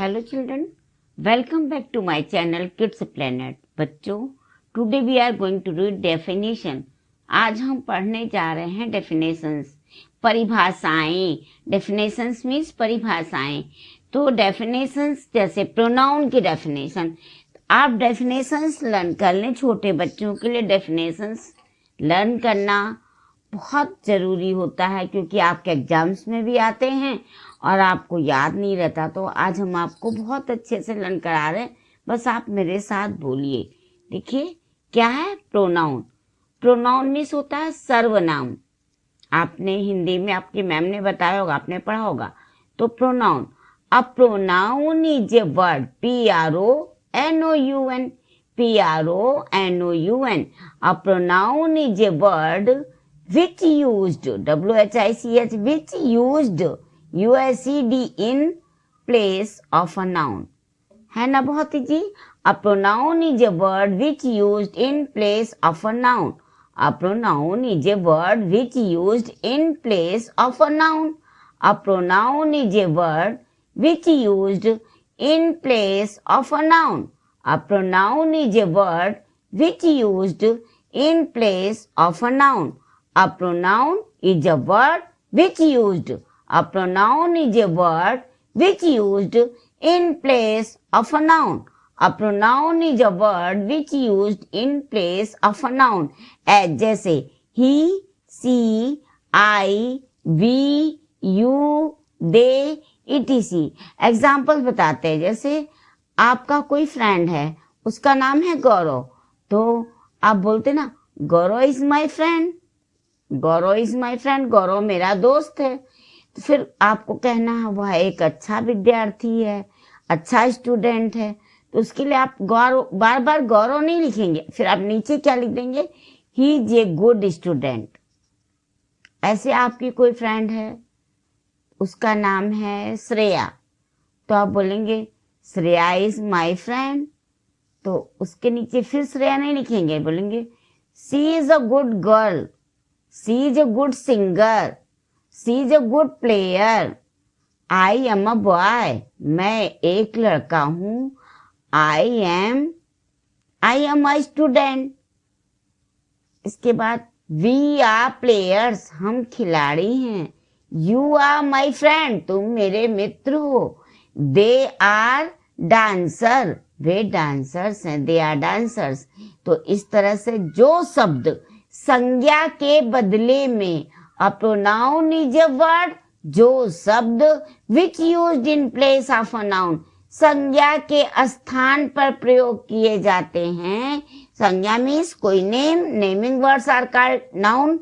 Hello children, welcome back to my channel Kids Planet. बच्चों, today we are going to read definition. आज हम पढ़ने जा रहे हैं definitions, परिभाषाएं. Definitions means परिभाषाएं. तो definitions जैसे pronoun की definition. आप definitions learn कर लें. छोटे बच्चों के लिए definitions learn करना बहुत ज़रूरी होता है क्योंकि आपके एग्जाम्स में भी आते हैं और आपको याद नहीं रहता. तो आज हम आपको बहुत अच्छे से लर्न करा रहे हैं. बस आप मेरे साथ बोलिए. देखिए क्या है प्रोनाउन. प्रोनाउन मीन्स होता है सर्वनाम. आपने हिंदी में आपकी मैम ने बताया होगा, आपने पढ़ा होगा. तो pronoun. A pronoun is a word. PRONOUN. PRONOUN. A pronoun is a word which used, WHICH, which used, USED in place of a noun. है ना बहुत easy. A pronoun is a word which used in place of a noun. A pronoun is a word which used in place of a noun. A pronoun is a word which used in place of a noun. A pronoun is a word which used in place of a noun. A pronoun is a word which used. A pronoun is a word which used in place of a noun. A pronoun is a word which used in place of a noun. As जैसे he, she, I, we, you, they, etc. Example बताते हैं. जैसे आपका कोई friend है, उसका नाम है गौरव, तो आप बोलते ना Gaurav is my friend. Gaurav is my friend, Gaurav मेरा दोस्त है. तो फिर आपको कहना है वह एक अच्छा विद्यार्थी है, अच्छा स्टूडेंट है. तो उसके लिए आप गौरव बार बार गौरव नहीं लिखेंगे. फिर आप नीचे क्या लिख देंगे, he is a good student. ऐसे आपकी कोई फ्रेंड है, उसका नाम है श्रेया, तो आप बोलेंगे श्रेया इज माई फ्रेंड. तो उसके नीचे फिर श्रेया नहीं लिखेंगे, बोलेंगे she is a good girl, she is a good singer, she is a good player. I am a boy, मैं एक लड़का हूँ. I am a student. इसके बाद we are players, हम खिलाड़ी हैं. You are my friend, तुम मेरे मित्र हो. They are dancer, way dancers हैं. They are dancers. तो इस तरह से जो शब्द संज्ञा के बदले में, a pronoun is a word, जो शब्द which used in place of a noun, संज्ञा के स्थान पर प्रयोग किए जाते हैं. संज्ञा मीन्स कोई name, naming words are called noun.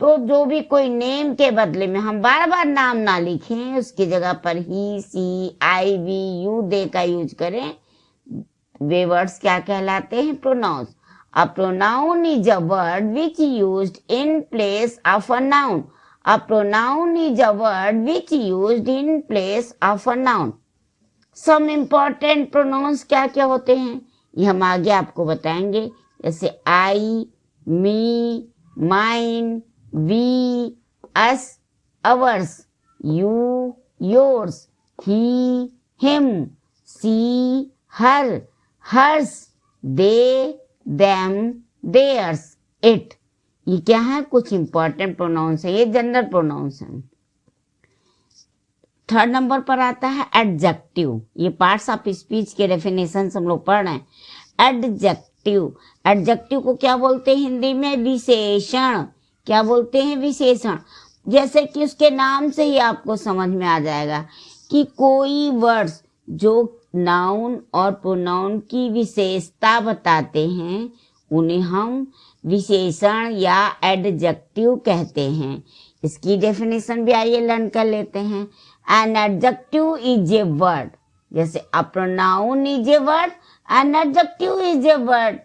तो जो भी कोई नेम के बदले में हम बार बार नाम ना लिखें, उसकी जगह पर ही, सी, आई, वी, यू, दे का यूज करें. वे वर्ड्स क्या कहलाते हैं, pronounce. A pronoun is a word which used in place of a noun. A pronoun is a word which used in place of a noun. Some important pronouns क्या क्या होते हैं, ये हम आगे आपको बताएंगे. जैसे I, me, mine, we, us, ours, you, yours, he, him, she, her, hers, they, them, theirs, it. ये क्या है, कुछ इंपॉर्टेंट प्रोनाउंस है. ये जनरल प्रोनाउंस है. थर्ड नंबर पर आता है एडजेक्टिव. ये पार्ट्स ऑफ स्पीच के डेफिनेशन हम लोग पढ़ रहे हैं. एडजेक्टिव. एडजेक्टिव को क्या बोलते हैं हिंदी में, विशेषण. क्या बोलते हैं, विशेषण. जैसे कि उसके नाम से ही आपको समझ में आ जाएगा कि कोई वर्ड्स जो नाउन और प्रोनाउन की विशेषता बताते हैं, उन्हें हम विशेषण या एडजेक्टिव कहते हैं. इसकी डेफिनेशन भी आइए लर्न कर लेते हैं. An adjective is a word. जैसे a pronoun is a word, an adjective is a word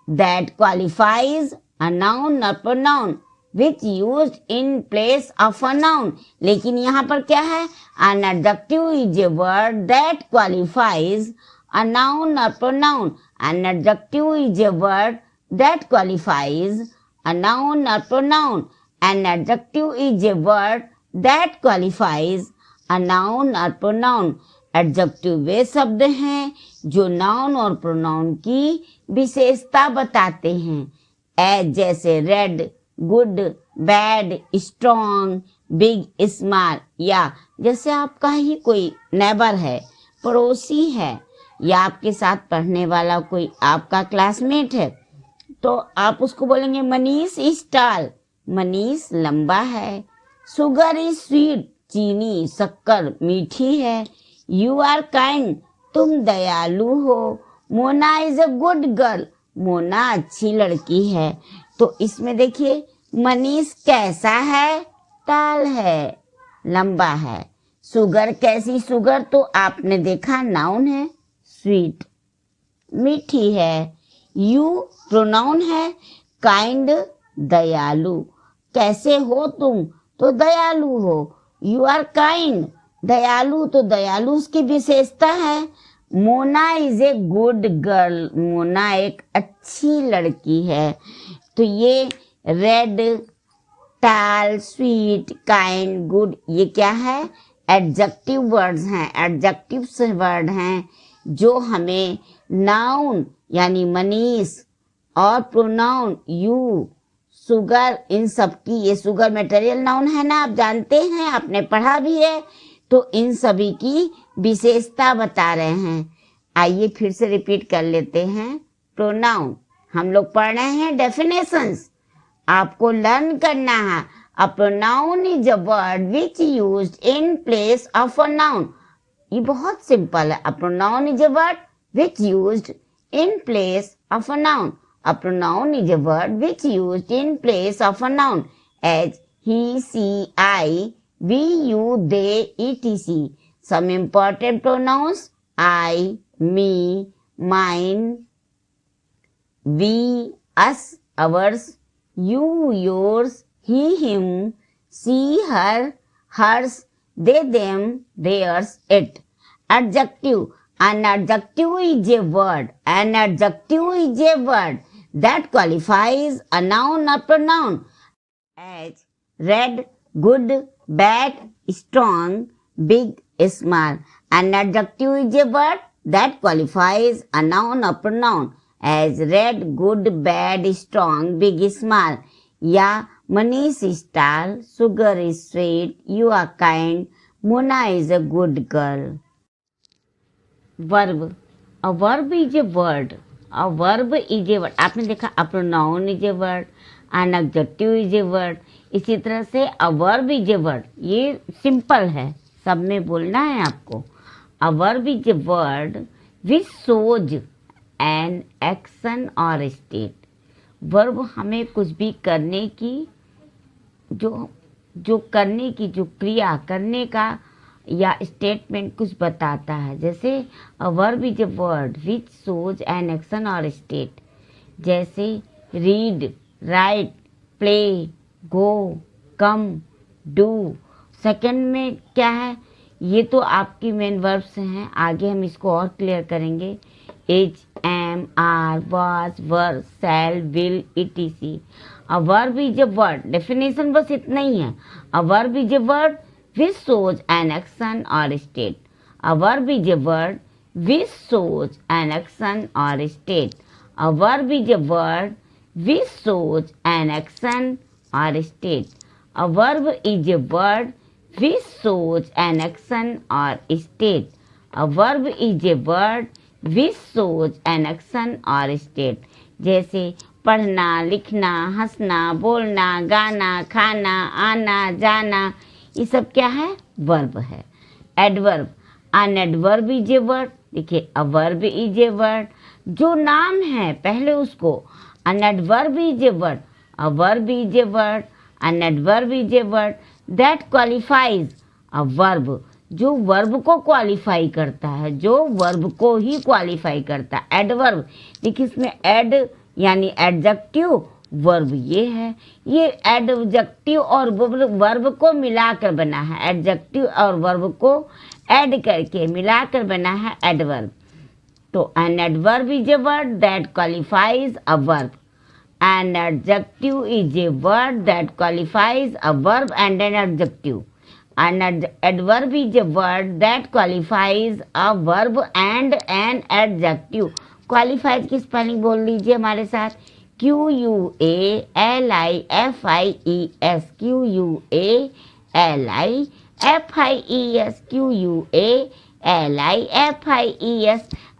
that qualifies a noun और pronoun which used in place of a noun. लेकिन यहाँ पर क्या है, an adjective is a word that qualifies a noun or pronoun. An adjective is a word that qualifies a noun or pronoun. An adjective is a word that qualifies a noun or pronoun. Adjective वे शब्द हैं जो noun और pronoun की विशेषता बताते हैं। As जैसे red, good, bad, strong, big, small, या जैसे आपका ही कोई नेबर है, पड़ोसी है, या आपके साथ पढ़ने वाला कोई आपका क्लासमेट है, तो आप उसको बोलेंगे मनीष इज टॉल, मनीष लंबा है। शुगर इज स्वीट, चीनी शक्कर मीठी है। यू आर काइंड, तुम दयालु हो। Mona is a good girl, Mona अच्छी लड़की है। तो इसमें देखिए मनीष कैसा है, टॉल है, लंबा है। शुगर कैसी, शुगर तो आपने देखा नाउन है, स्वीट मीठी है। यू प्रोनाउन है, काइंड दयालु, कैसे हो तुम, तो दयालु हो। यू आर काइंड, दयालु, तो दयालु उसकी विशेषता है। Mona is a good girl, Mona एक अच्छी लड़की है। तो ये रेड, टाल, स्वीट, काइंड, गुड, ये क्या है, एडजेक्टिव वर्ड्स हैं, एडजेक्टिव से वर्ड हैं जो हमें नाउन यानी मनीष और प्रोनाउन यू, शुगर, इन सब की, ये शुगर मटेरियल नाउन है ना, आप जानते हैं, आपने पढ़ा भी है, तो इन सभी की विशेषता बता रहे हैं। आइए फिर से रिपीट कर लेते हैं। प्रोनाउन हम लोग पढ़ रहे हैं डेफिनेशंस, आपको लर्न करना है। अ pronoun is a word which used in place of a noun. ये बहुत सिंपल है। अ pronoun is a word which used in place of a noun. A pronoun is a word which used in place of a noun as he, she, I, we, you, they, etc. Some important pronouns: I, me, mine, we, us, ours, you, yours, he, him, she, her, hers, they, them, theirs, it. Adjective. An adjective is a word. An adjective is a word that qualifies a noun or pronoun as red, good, bad, strong, big, small. An adjective is a word that qualifies a noun or pronoun as red, good, bad, strong, big, small. या Manish is tall, sugar is sweet, you are kind, Mona is a good girl. Verb. A verb is a word. A verb is a word. आपने देखा a pronoun is a word, an adjective is a word. इसी तरह से a verb is a word. ये simple है, सब में बोलना है आपको। A verb is a word which shows an action or state. Verb हमें कुछ भी करने की, जो करने की, जो क्रिया करने का या स्टेटमेंट कुछ बताता है। जैसे अ verb is a word which shows an action और स्टेट, जैसे read, right, play, go, come, do. Second में क्या है, ये तो आपकी मेन वर्ब्स हैं, आगे हम इसको और क्लियर करेंगे। Is, am, are, was, were, shall, will, etc. A verb is a word, definition बस इतना ही है। A verb is a word which shows an action or state. A verb is a word which shows an action or state. A verb is a word which shows an action or state. A verb is a word which shows an action or state. A verb is a word which shows an action or state. जैसे पढ़ना, लिखना, हंसना, बोलना, गाना, खाना, आना, जाना, ये सब क्या है, वर्ब है। Adverb, an adverb is a word. देखिए a verb is a word, जो नाम है पहले उसको, an adverb is a word, a verb is a word, an adverb is a word that qualifies a verb, जो verb को qualify करता है, जो वर्ब को ही क्वालिफाई करता है। एडवर्ब, देखिए इसमें एड यानी एडजेक्टिव, वर्ब ये है, ये एडजेक्टिव और वर्ब को मिलाकर बना है, एडजेक्टिव और वर्ब को ऐड करके मिलाकर बना है एडवर्ब। तो N adverb is a word that qualifies a verb, N adjective is a word that qualifies a verb and an adjective. An adverb is a word that qualifies a verb and an adjective. Qualifies की spelling बोल लीजिए हमारे साथ, QUALIFIES, QUALIFIES, QUALIFIES.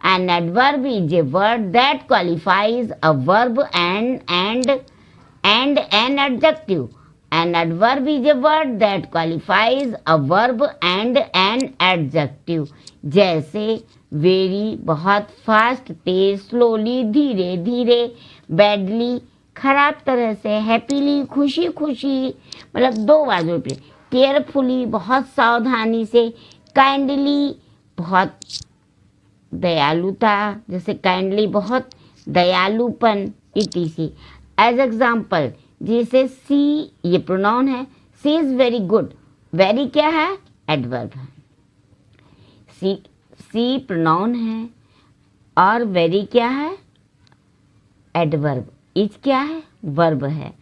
An adverb is a word that qualifies a verb and an adjective. An adverb is a word that qualifies a verb and an adjective. जैसे very बहुत, fast तेज, slowly धीरे धीरे, badly खराब तरह से, happily खुशी खुशी, मतलब 2 बार जोड़ पे, केयरफुली बहुत सावधानी से, काइंडली बहुत दयालुता, जैसे काइंडली बहुत दयालुपन, इटीसी. एज एग्जाम्पल, जैसे सी ये प्रोनाउन है, सी इज वेरी गुड. वेरी क्या है? एडवर्ब है. सी प्रोनाउन है और वेरी क्या है? एडवर्ब. इज क्या है? वर्ब है.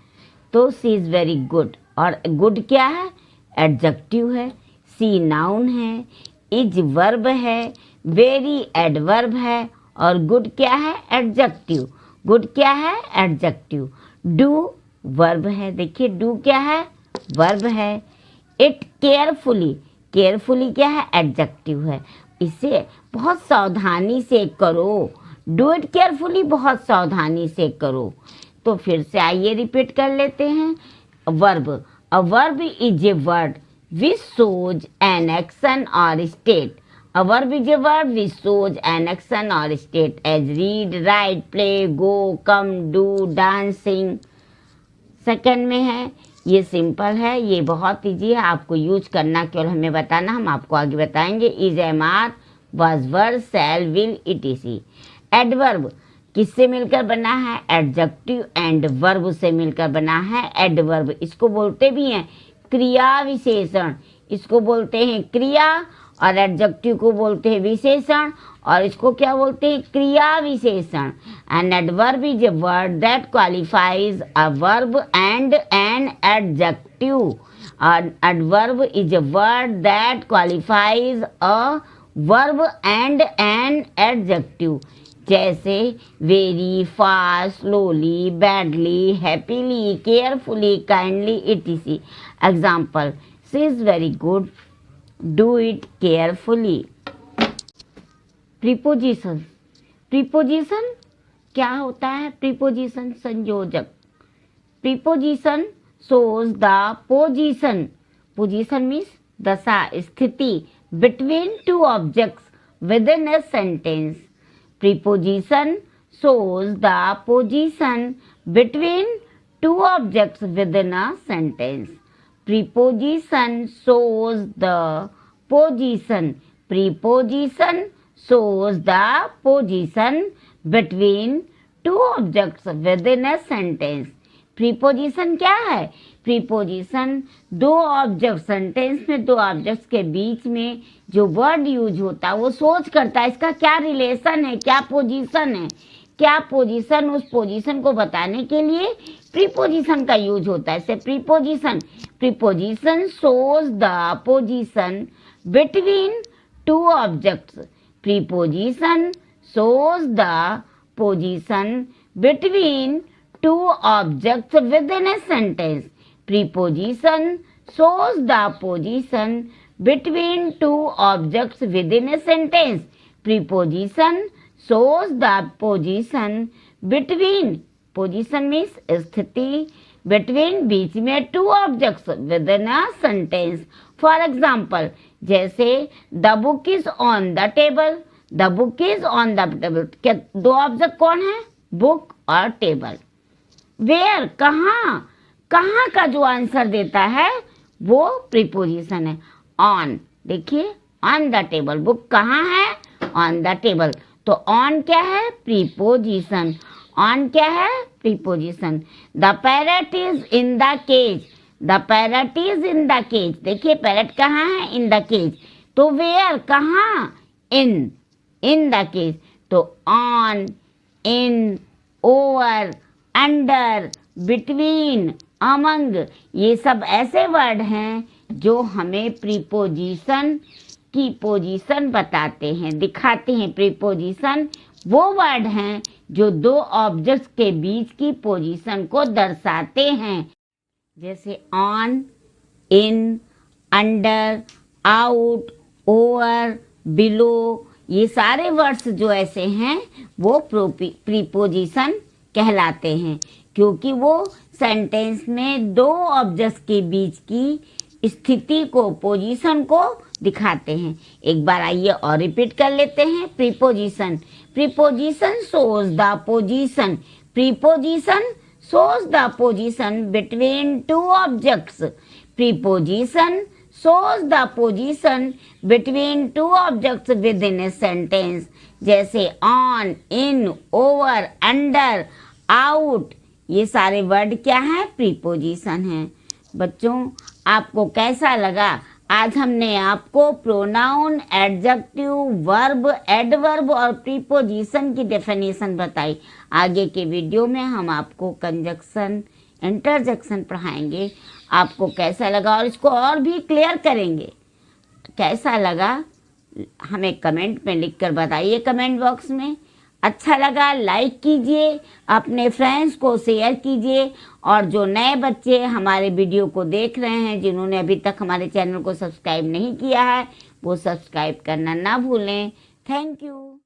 तो सी इज वेरी गुड, और गुड क्या है? एडजेक्टिव है. सी नाउन है, इज वर्ब है, वेरी एडवर्ब है, और गुड क्या है? एडजेक्टिव. गुड क्या है? एडजेक्टिव. डू वर्ब है, देखिए डू क्या है? वर्ब है. इट केयरफुली, केयरफुली क्या है? एडजेक्टिव है. इसे बहुत सावधानी से करो. डू इट केयरफुली, बहुत सावधानी से करो. तो फिर से आइए रिपीट कर लेते हैं. Verb. A verb is a word which shows an action और state. A verb is a word which shows an action or state as read, write, play, go, come, do, dancing. Second में है, ये simple है, ये बहुत easy है, आपको use करना केवल हमें बताना, हम आपको आगे बताएंगे. Is, am, are, was, were, shall, will, etc. Adverb किससे मिलकर बना है? एडजेक्टिव एंड वर्ब से मिलकर बना है एडवर्ब. इसको बोलते भी हैं क्रिया विशेषण, इसको बोलते हैं क्रिया, और एडजेक्टिव को बोलते हैं विशेषण, और इसको क्या बोलते हैं? क्रिया विशेषण. An adverb is a word that qualifies a verb and an adjective. Adverb is a word that qualifies a verb and an adjective. जैसे very, fast, slowly, badly, happily, carefully, kindly, ETC. Example, she is very good, do it carefully. Preposition. Preposition क्या होता है? Preposition संयोजक. Preposition shows the position. Position means दशा, स्थिति, between two objects within a sentence. Preposition shows the position between two objects within a sentence. Preposition shows the position. Preposition shows the position between two objects within a sentence. Preposition क्या है? Preposition दो object, sentence में दो objects के बीच में जो word use होता है वो सोच करता है इसका क्या रिलेशन है, क्या पोजीशन है, क्या पोजीशन, उस पोजीशन को बताने के लिए प्रीपोजिशन का यूज होता है. इससे preposition, preposition shows the position between two objects. Preposition shows the position between two objects within a sentence. Preposition shows the position between two objects within a sentence. Preposition shows the position between, position means स्थिति, between बीच में two objects within a sentence. For example, जैसे the book is on the table. The book is on the table. क्या दो object कौन है? Book और table. Where कहाँ, कहाँ का जो आंसर देता है वो प्रीपोजिशन है. ऑन, देखिए ऑन द टेबल, बुक कहाँ है? On the table. तो ऑन क्या है? प्रीपोजिशन. ऑन क्या है? Preposition. The parrot is in the cage. The parrot is in the cage. देखिए पैरट कहाँ है? In the cage. तो वेयर कहाँ? In, in the cage. तो on, in, over, under, between, among, ये सब ऐसे वर्ड हैं जो हमें प्रीपोजिशन की पोजीशन बताते हैं, दिखाते हैं। प्रीपोजिशन वो वर्ड हैं जो दो ऑब्जेक्ट्स के बीच की पोजीशन को दर्शाते हैं, जैसे on, in, under, out, over, below. ये सारे वर्ड्स जो ऐसे हैं वो प्रीपोजिशन कहलाते हैं, क्योंकि वो सेंटेंस में दो ऑब्जेक्ट्स के बीच की स्थिति को, पोजीशन को दिखाते हैं। एक बार आइए और रिपीट कर लेते हैं। Preposition, preposition shows the position, preposition shows the position between two objects. Preposition shows the position between two objects within a sentence. जैसे on, in, over, under, out, ये सारे वर्ड क्या हैं? प्रीपोजिशन हैं। बच्चों, आपको कैसा लगा? आज हमने आपको प्रोनाउन, एडजेक्टिव, वर्ब, एडवर्ब और प्रीपोजिशन की डेफिनेशन बताई। आगे के वीडियो में हम आपको कंजक्शन, इंटरजेक्शन पढ़ाएंगे। आपको कैसा लगा और इसको और भी क्लियर करेंगे। कैसा लगा हमें कमेंट में लिखकर बताइए, कमेंट बॉक्स में। अच्छा लगा लाइक कीजिए, अपने फ्रेंड्स को शेयर कीजिए, और जो नए बच्चे हमारे वीडियो को देख रहे हैं, जिन्होंने अभी तक हमारे चैनल को सब्सक्राइब नहीं किया है, वो सब्सक्राइब करना ना भूलें। Thank you.